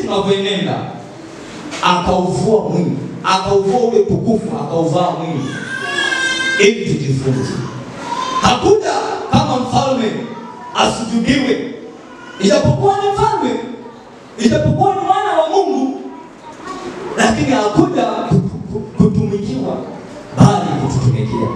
tunavyoenenda akauvua mwili, akauvua ule tukufu, akauvaa mwili ili tujifunze. Hakuja kama mfalme asujudiwe, ijapokuwa ni mfalme, ijapokuwa ni mwana wa Mungu, lakini hakuja kutumikiwa bali kututumikia.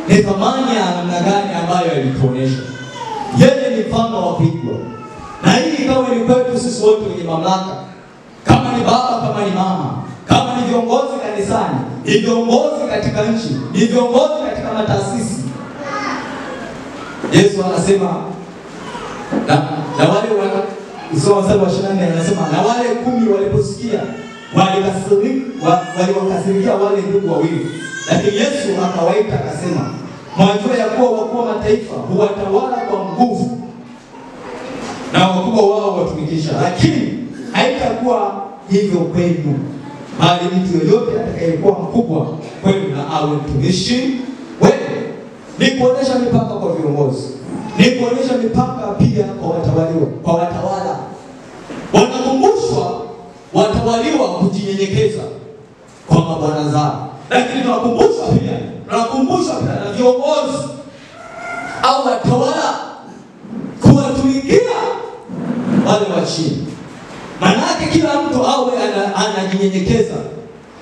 Ni thamani ya namna gani ambayo alituonesha. Yeye ni mfano wa kuigwa. Na hii ikawa ni kwetu sisi wote wenye mamlaka. Kama ni baba, kama ni mama, kama ni viongozi kanisani, ni viongozi katika nchi, ni viongozi katika mataasisi. Yesu anasema na wale wa shanani anasema na wale 10 waliposikia waliwakasirikia wale ndugu wawili. Lakini Yesu akawaita akasema, mwajua ya kuwa wakuu wa mataifa huwatawala kwa nguvu na wakubwa wao watumikisha, lakini haitakuwa hivyo kwenu, bali mtu yeyote atakayekuwa mkubwa kwenu na awe mtumishi wenu. Ni kuonesha mipaka kwa viongozi, ni kuonesha mipaka pia kwa watawaliwa, kwa watawala. Wanakumbushwa watawaliwa kujinyenyekeza kwa mabwana zao, lakini tunakumbushwa pia na viongozi au watawala kuwatumikia wale wa chini. Maana yake kila mtu awe anajinyenyekeza,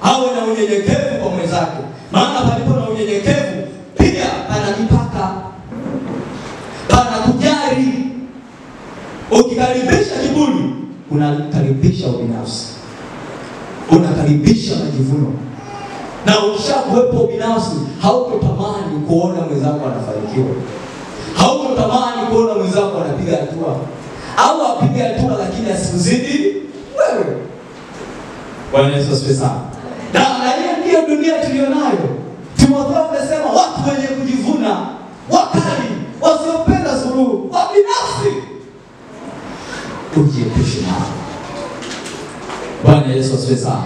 awe na unyenyekevu kwa mwenzake. Maana palipo na unyenyekevu pia pana mipaka, pana kujali. Ukikaribisha kiburi, unakaribisha ubinafsi, unakaribisha majivuno. Na ukishakuwepo binafsi, hautotamani kuona mwenzako anafanikiwa, hautotamani kuona mwenzako anapiga hatua, au apige hatua lakini asikuzidi wewe. Bwana Yesu asifiwe sana. Na hiyo ndio dunia tulionayo. Timotheo anasema watu wenye kujivuna, wakali, wasiopenda suluhu, wabinafsi, ujiepushe nao. Bwana Yesu asifiwe sana.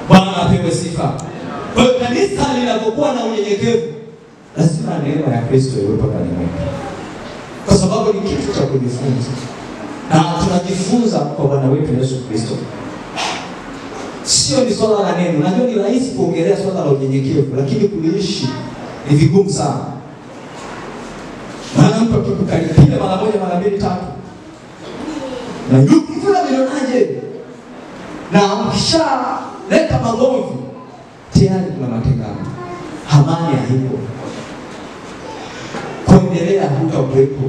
Bwana apewe sifa. Kwa hiyo kanisa linapokuwa na unyenyekevu, lazima neema ya Kristo iwepo ndani mwetu, kwa sababu ni kitu cha kujifunza. Na tunajifunza kwa Bwana wetu Yesu Kristo. Sio ni swala la neno. Najua ni rahisi kuongelea swala la unyenyekevu, lakini kuliishi ni vigumu sana. Maana mtu akikukaribia mara moja, mara mbili, tatu, na yuko kila milionaje, na mkisha leta magomvi, tayari kuna matengano, amani haipo, kuendelea hutakuwepo.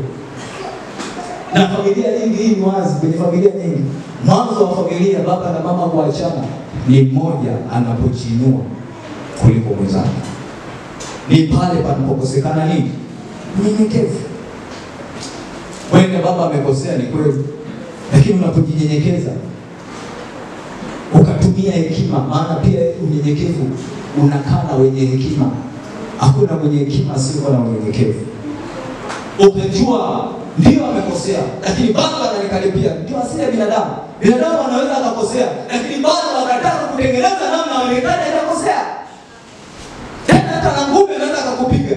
Na familia nyingi, hii ni wazi kwenye familia nyingi, mwanzo wa familia baba na mama kuachana ni mmoja anapojiinua kuliko mwenzake. Ni pale panapokosekana nini? Unyenyekevu. Wewe baba amekosea, ni kweli, lakini unapojinyenyekeza ukatumia hekima, maana pia unyenyekevu unakaa na wenye hekima. Hakuna mwenye hekima asiye na unyenyekevu. Ukijua ndio amekosea, lakini bado ananikaribia, ndio asili ya binadamu. Binadamu anaweza akakosea, lakini bado akataka kutengeneza namna aonekane akakosea. Tena hata na ngumi anaweza akakupiga.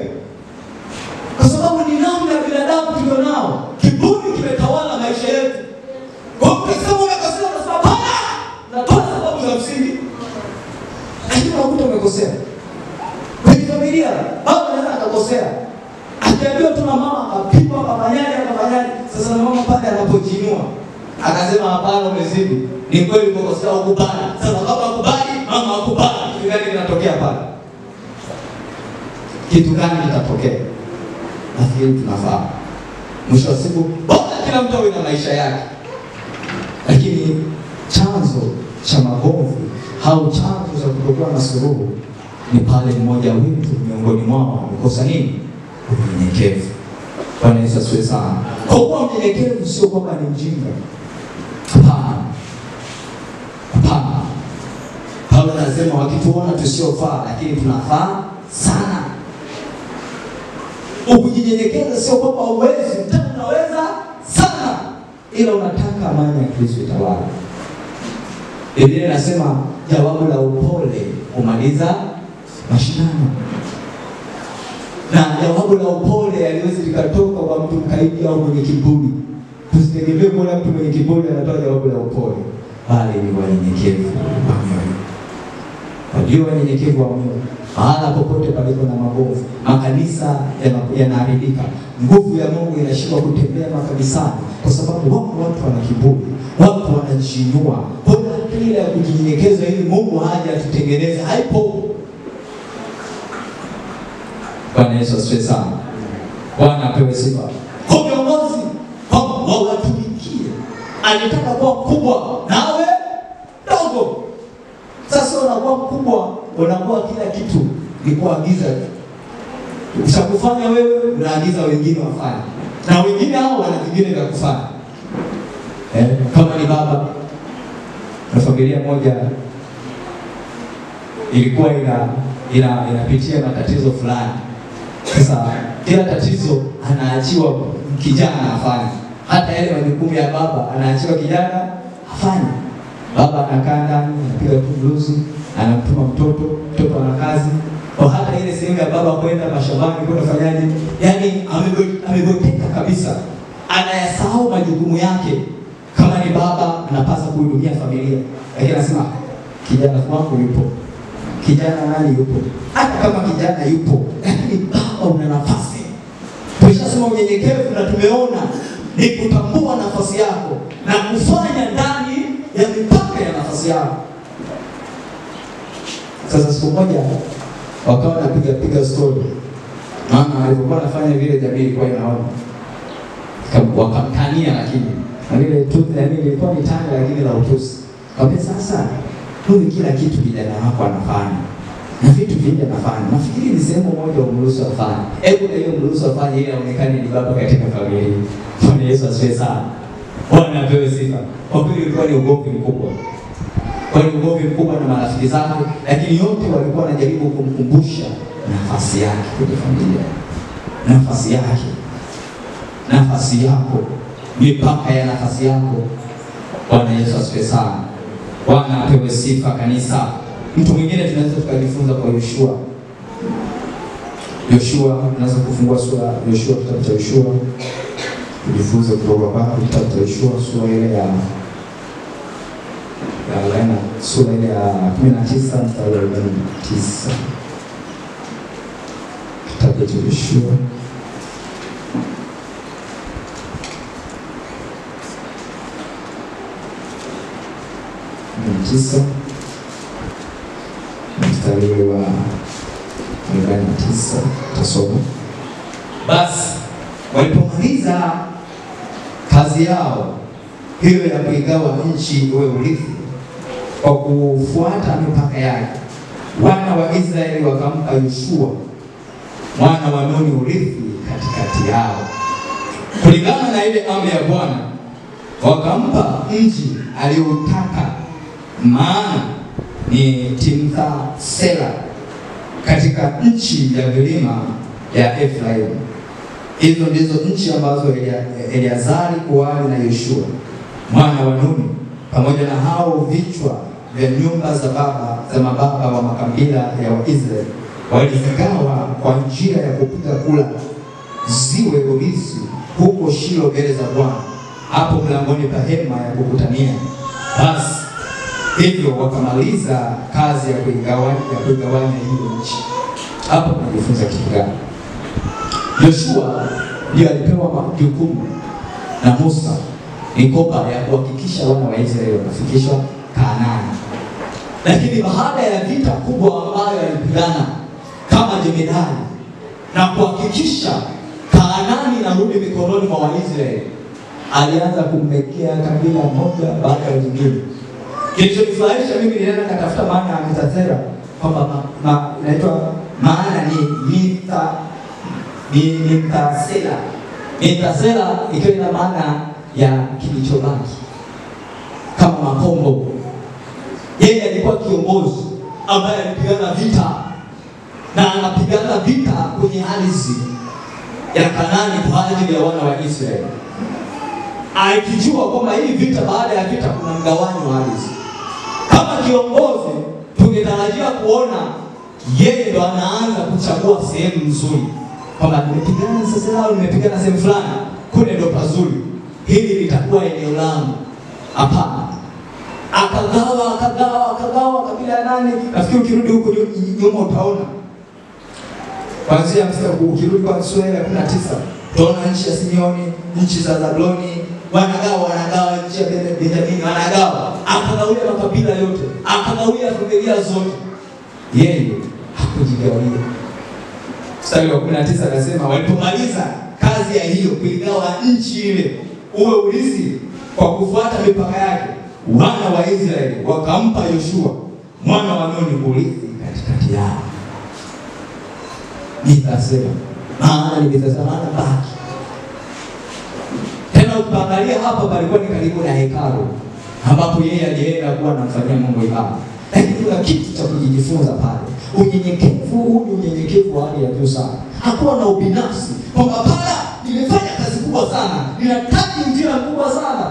Kwa sababu ni namna ya binadamu tulionao. Kiburi kimetawala maisha yetu. Kwa hiyo ukisema umekosea, unasema hapana, natoa sababu za msingi, lakini unakuta umekosea. Kwenye familia baba anaweza akakosea, akiambiwa tu na mama akapigwa, akafanyaje. Sasa na mama pale anapojiinua akasema hapana, umezidi, ni kweli umekosea, ukubali. Sasa baba akubali, mama akubali, kitu gani kinatokea pale? Kitu gani kitatokea? Nafikiri tunafahamu. Mwisho wa siku bora kila mtu awe na maisha yake, lakini chanzo cha magomvi au chanzo cha kutokuwa na suluhu ni pale mmoja wetu miongoni mwao amekosa nini? Unyenyekevu. Bwana Yesu asifiwe sana. Kwa kuwa mnyenyekevu sio kwamba ni mjinga. Hapana. Paulo anasema wakituona tusiofaa, lakini tunafaa sana. Ukijinyenyekeza sio kwamba uwezi, unaweza sana, ila unataka amani ya Kristo itawale. Biblia inasema jawabu la upole humaliza mashindano. Na jawabu la upole haliwezi likatoka kwa mtu mkaidi au mwenye kiburi. Tusitegemee kuona mtu mwenye kiburi anatoa jawabu la upole. bali ni wanyenyekevu wa mioyo. Walio wanyenyekevu wa mioyo. Mahala popote palipo na magofu, makanisa yanaharibika. Nguvu ya Mungu inashindwa kutembea makanisani kwa sababu watu wana kiburi, watu wanajiinua. Kuna ile ya kujinyenyekeza ili Mungu haje atutengeneze haipo. Bwana Yesu asifiwe sana. Bwana apewe sifa. Kwa viongozi wawatumikie. Alitaka kuwa mkubwa nawe dogo. Sasa unakuwa mkubwa, unakuwa kila kitu ni kuagiza. Ukishakufanya wewe, unaagiza wengine wafanye. Na wengine hao wana vingine vya kufanya. Kama ni baba na familia moja ilikuwa inapitia matatizo fulani. Sasa kila tatizo anaachiwa kijana afanye. Hata yale majukumu ya baba anaachiwa kijana afanye. Baba anakaa ndani, anapiga tu bluzi, anamtuma mtoto ana kazi. Kwa hata ile sehemu ya baba kwenda mashambani kwenda fanyaje, yani amegoteka kabisa. Anayasahau majukumu yake. Kama ni baba anapaswa kuhudumia familia. Lakini anasema kijana wako yupo. Kijana nani yupo? Hata kama kijana yupo, lakini baba una nafasi. Tumeshasema unyenyekevu na tumeona ni kutambua nafasi yako na kufanya ndani ya mipaka ya nafasi yako. Sasa siku moja wakawa wanapiga story. Mama alipokuwa anafanya vile jamii ilikuwa inaona. Wakamtania lakini vile tu ilikuwa ni tani lakini la utusi. Kwa sasa huyu kila kitu kijana wako anafanya. Na vitu vingi anafanya. Nafikiri ni sehemu moja umruhusu afanye. Hebu leo umruhusu afanye ili aonekane ni baba katika familia. Bwana Yesu asifiwe sana. Bwana apewe sifa. Kwa kweli ilikuwa ni ugomvi mkubwa. Kwa hiyo ugomvi mkubwa na marafiki zake, lakini yote walikuwa wanajaribu kumkumbusha nafasi yake kwenye familia. Nafasi yake. Nafasi yako. Mipaka ya nafasi yako. Bwana Yesu asifiwe sana. Bwana apewe sifa kanisa. Mtu mwingine tunaweza tukajifunza kwa Yoshua. Tunaweza kufungua sura Yoshua, kitabu cha Yoshua. Tujifunze kutoka kwa kitabu cha Yoshua sura ile ya sura ile ya 19 mstari wa 9. Kitabu cha Yoshua mstari wa 49 tasoma. Basi walipomaliza kazi yao hiyo ya kuigawa nchi iwe urithi kwa kufuata mipaka yake, wana wa Israeli wakampa Yoshua mwana wa Nuni urithi katikati yao kulingana na ile amri ya Bwana. Wakampa mji aliotaka, maana ni Timnath-Sera katika nchi ya vilima ya Efraimu. Hizo ndizo nchi ambazo Eleazari kuhani na Yoshua mwana wa Nuni pamoja na hao vichwa vya nyumba za mababa wa makabila ya Waisraeli walizigawa kwa njia ya kupiga kura ziwe urithi huko Shilo mbele za Bwana, hapo mlangoni pa hema ya kukutania. Basi hivyo wakamaliza kazi ya kuigawanya hiyo nchi. Hapo tunajifunza kitu gani? Yoshua ndiye alipewa jukumu na Musa mikoba ya kuhakikisha wana wa Israeli wakafikishwa Kanaani. Lakini baada ya vita kubwa ambayo alipigana kama jemedari na kuhakikisha Kanaani inarudi mikononi mwa Waisraeli, alianza kummekea kabila moja baada ya jingine. Kilichonifurahisha mimi nilienda katafuta maana ya Timnath-Sera kwamba inaitwa maana ni Timnath-Sera. Timnath-Sera ikiwa ina maana ya kilichobaki kama makombo. Yeye alikuwa kiongozi ambaye alipigana vita na anapigana vita kwenye ardhi ya Kanaani kwa ajili ya wana wa Israeli. Akijua kwamba hii vita, baada ya vita kuna mgawanyo wa ardhi. Kama kiongozi tungetarajia kuona yeye ndo anaanza kuchagua sehemu nzuri. Kwamba nimepigana sasa leo, nimepigana sehemu fulani, kule ndo pazuri, hili litakuwa eneo langu. Hapana. akagawa kabila ya nane. Nafikiri ukirudi huko nyuma utaona. Kuanzia ukirudi kwa sura ya 19, utaona nchi ya Simeoni, nchi za Zabuloni, wanagawa nchi ya Benjamini, wanagawa. Akagawia makabila yote, akagawia familia zote. Yeye hakujigawia. Mstari wa 19 anasema walipomaliza kazi ya hiyo kuigawa nchi ile uwe urithi kwa kufuata mipaka yake, wana wa Israeli wakampa Yoshua mwana wa Nuni urithi katikati yao. Nikasema maana nimetazamana baki. Tena ukiangalia hapa palikuwa ni karibu na hekalu ambapo yeye alienda kuwa anamfanyia Mungu ibada. Lakini kuna kitu cha kujifunza pale. Unyenyekevu, huu ni unyenyekevu wa hali ya juu sana. Hakuwa na ubinafsi. Kwamba pala nimefanya kazi kubwa sana, ninataka njia kubwa sana,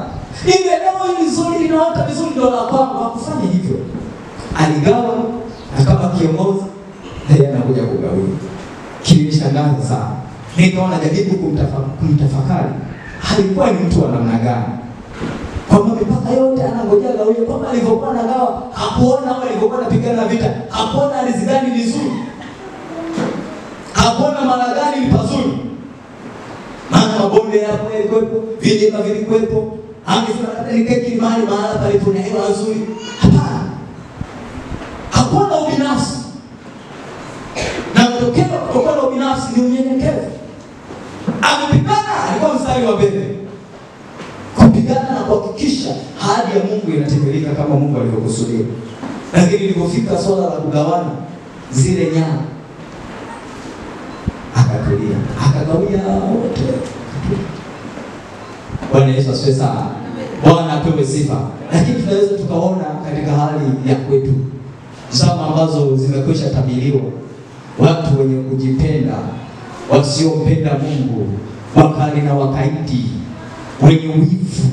ile eneo hili zuri linaota vizuri ndio la kwangu. Hakufanya hivyo. Aligawa na kama kiongozi yeye anakuja kugawia. Kilishangaza sana. Nikaona jaribu kumtafakari. Alikuwa ni mtu wa namna gani? Kwamba mipaka yote anangojea gawia. Kwamba alivyokuwa anagawa, hakuona au alivyokuwa anapigana vita, hakuona ardhi gani ni nzuri, hakuona mara gani ni pazuri. Maana mabonde hapo yalikuwepo, vilima vilikuwepo. Angesema nikae kilimani mahala palipo na hewa nzuri. Hapana. Hakuona ubinafsi. Na matokeo kutokana na ubinafsi ni unyenyekevu. Amepigana, alikuwa mstari wa mbele. Kupigana na kuhakikisha ahadi ya Mungu inatimilika kama Mungu alivyokusudia. Lakini ilipofika swala la kugawana zile nyama, akatulia, akagawia wote. Bwana Yesu asifiwe sana. Bwana apewe sifa. Lakini tunaweza tukaona katika hali ya kwetu zama ambazo zimekwisha tabiriwa, watu wenye kujipenda, wasiompenda Mungu, wakali na wakaidi, wenye wivu,